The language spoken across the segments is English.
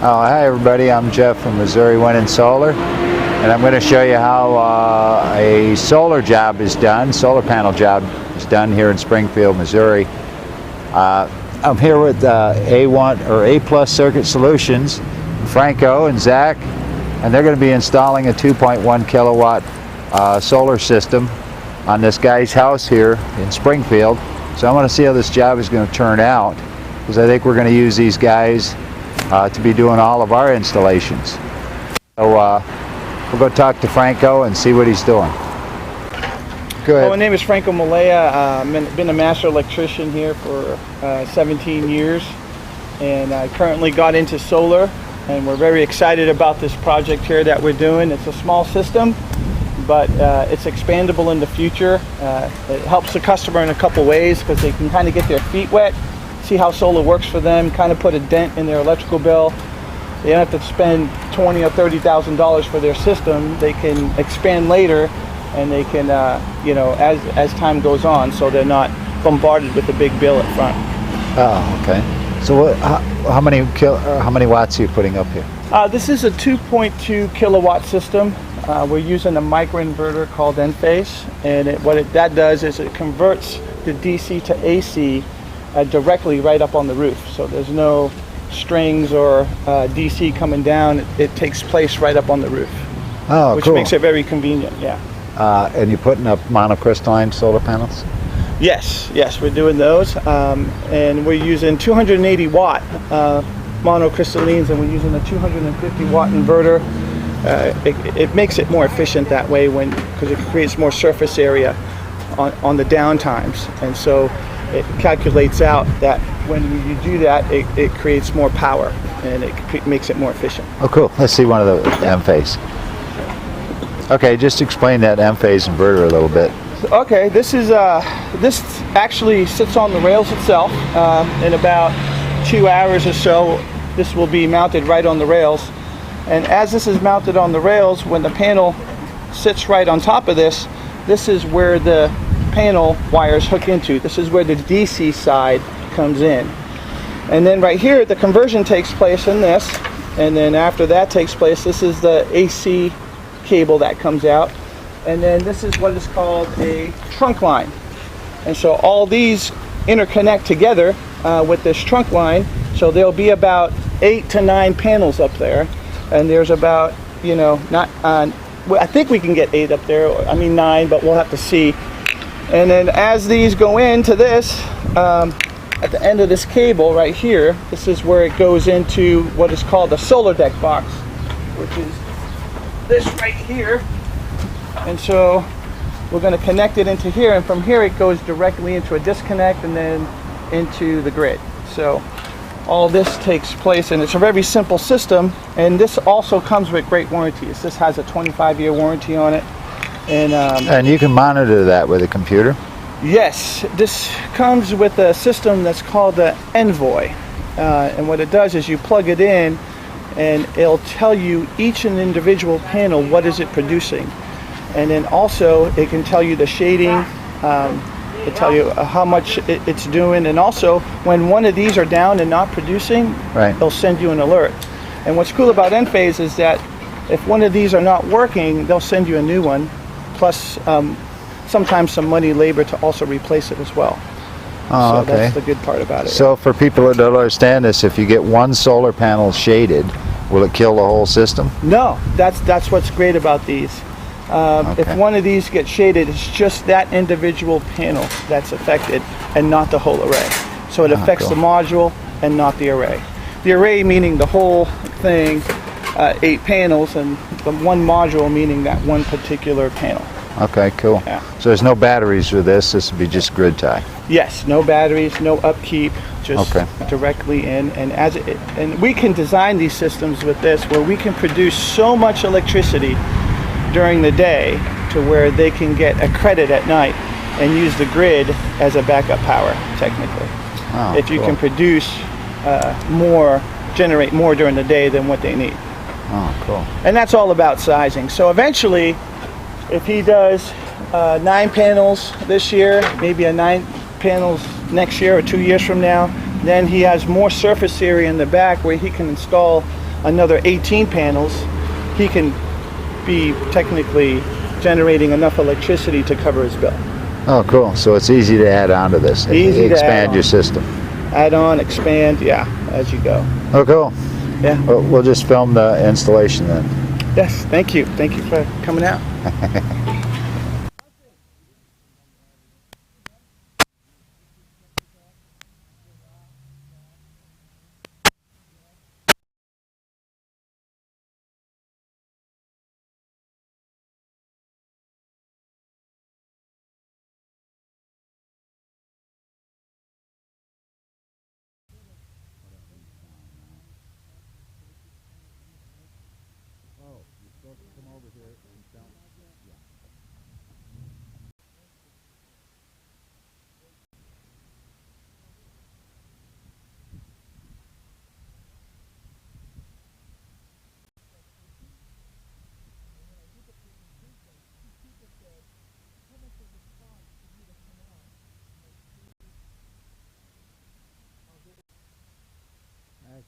Oh, hi everybody, I'm Jeff from Missouri Wind and Solar, and I'm going to show you how a solar job is done, solar panel job is done here in Springfield, Missouri. I'm here with A1 or A+ Circuit Solutions, Franco and Zach, and they're going to be installing a 2.1 kilowatt solar system on this guy's house here in Springfield. So I want to see how this job is going to turn out, because I think we're going to use these guys to be doing all of our installations. So we'll go talk to Franco and see what he's doing. Go ahead. Well, my name is Franco Malaya. I've been a master electrician here for 17 years, and I currently got into solar, and we're very excited about this project here that we're doing. It's a small system, but it's expandable in the future. It helps the customer in a couple ways, because they can kind of get their feet wet, see how solar works for them, kind of put a dent in their electrical bill. They don't have to spend $20,000 or $30,000 for their system. They can expand later, and they can, you know, as time goes on, so they're not bombarded with a big bill up front. Oh, okay. So how many watts are you putting up here? This is a 2.2 kilowatt system. We're using a microinverter called Enphase, and what that does is it converts the DC to AC directly right up on the roof. So there's no strings or DC coming down. It takes place right up on the roof. Oh, which cool. Makes it very convenient, yeah. And you're putting up monocrystalline solar panels? Yes, we're doing those. And we're using 280 watt monocrystallines, and we're using a 250 watt inverter. It makes it more efficient that way, because it creates more surface area on the down times. And so it calculates out that when you do that, it creates more power, and it makes it more efficient. Oh, cool. Let's see one of the Enphase. Okay, just explain that Enphase inverter a little bit. Okay, this actually sits on the rails itself. In about 2 hours or so, this will be mounted right on the rails. And as this is mounted on the rails, when the panel sits right on top of this is where the panel wires hook into. This is where the DC side comes in. And then right here, the conversion takes place in this. And then after that takes place, this is the AC cable that comes out. And then this is what is called a trunk line. And so all these interconnect together with this trunk line. So there'll be about 8 to 9 panels up there. And there's about, you know, I think we can get 8 up there. I mean 9, but we'll have to see. And then as these go into this, at the end of this cable right here, this is where it goes into what is called the solar deck box, which is this right here. And so we're going to connect it into here, and from here it goes directly into a disconnect and then into the grid. So all this takes place, and it's a very simple system, and this also comes with great warranties. This has a 25-year warranty on it. And you can monitor that with a computer? Yes, this comes with a system that's called the Envoy. And what it does is you plug it in, and it'll tell you each and individual panel, what is it producing. And then also it can tell you the shading, it'll tell you how much it's doing, and also when one of these are down and not producing, right, it'll send you an alert. And what's cool about Enphase is that if one of these are not working, they'll send you a new one, plus sometimes some money, labor to also replace it as well. Oh, so okay. That's the good part about it. So for people that don't understand this, if you get one solar panel shaded, will it kill the whole system? No, that's what's great about these. Okay. If one of these gets shaded, it's just that individual panel that's affected and not the whole array. So it affects cool. the module and not the array. The array meaning the whole thing, 8 panels, and the one module meaning that one particular panel. Okay, cool. Yeah. So there's no batteries with this. This would be just grid tie. Yes, no batteries, no upkeep, just directly in. And we can design these systems with this where we can produce so much electricity during the day to where they can get a credit at night and use the grid as a backup power, technically. Oh, if you cool. can produce generate more during the day than what they need. Oh, cool. And that's all about sizing. So eventually, if he does 9 panels this year, maybe a 9 panels next year or 2 years from now, then he has more surface area in the back where he can install another 18 panels, he can be technically generating enough electricity to cover his bill. Oh, cool. So it's easy to add on to this. Easy to expand add your on. system. Add on, expand, yeah, as you go. Oh, cool. Yeah. We'll just film the installation then. Yes, thank you. Thank you for coming out.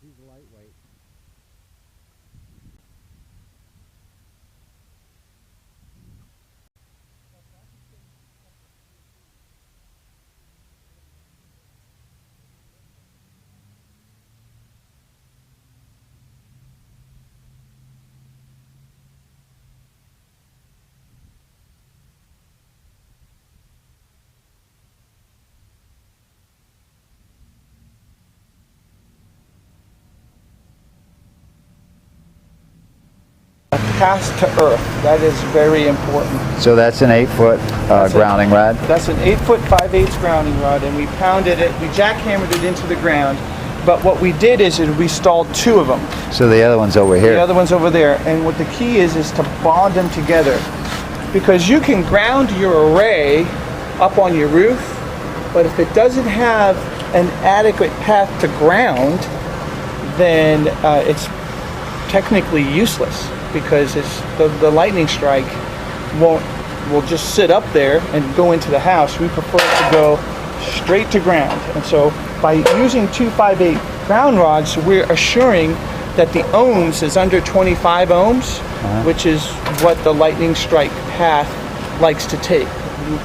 He's lightweight. Pass to earth, that is very important. So that's an 8-foot grounding rod? That's an 8-foot 5/8 grounding rod, and we pounded it, we jackhammered it into the ground. But what we did is we installed 2 of them. So the other one's over here? The other one's over there. And what the key is to bond them together. Because you can ground your array up on your roof, but if it doesn't have an adequate path to ground, then it's technically useless, because the lightning strike will just sit up there and go into the house. We prefer it to go straight to ground. And so by using 2 5/8 ground rods, we're assuring that the ohms is under 25 ohms, which is what the lightning strike path likes to take,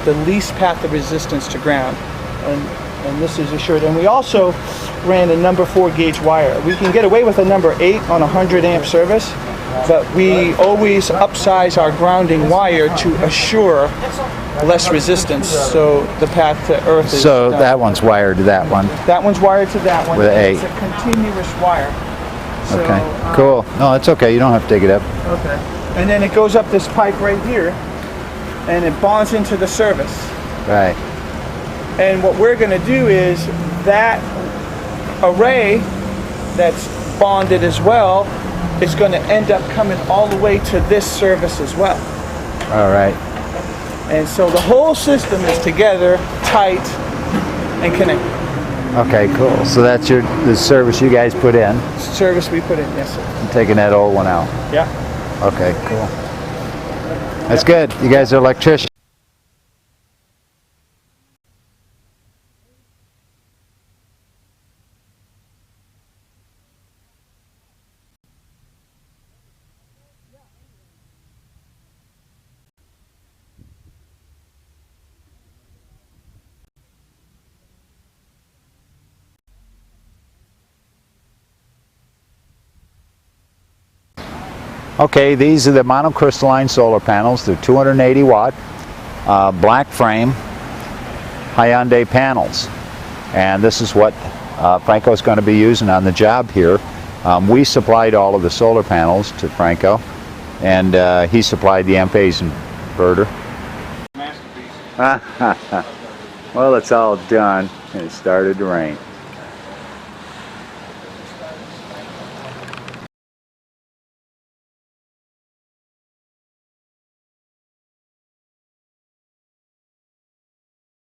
the least path of resistance to ground. And this is assured. And we also ran a number 4 gauge wire. We can get away with a number 8 on a 100 amp service, but we always upsize our grounding wire to assure less resistance, so the path to earth is So done. that one's wired to that one? That one's wired to that one. With an 8. It's a continuous wire. So, Okay, cool. No, it's okay. You don't have to dig it up. Okay. And then it goes up this pipe right here, and it bonds into the service. Right. And what we're going to do is that array that's bonded as well is going to end up coming all the way to this service as well. All right. And so the whole system is together, tight, and connected. Okay, cool. So that's the service you guys put in. Service we put in, yes sir. I'm taking that old one out. Yeah. Okay, cool. That's good. You guys are electricians. Okay, these are the monocrystalline solar panels. They're 280 watt, black frame, Hyundai panels. And this is what Franco's going to be using on the job here. We supplied all of the solar panels to Franco, and he supplied the M-phase inverter. Masterpiece. Well, it's all done, and it started to rain.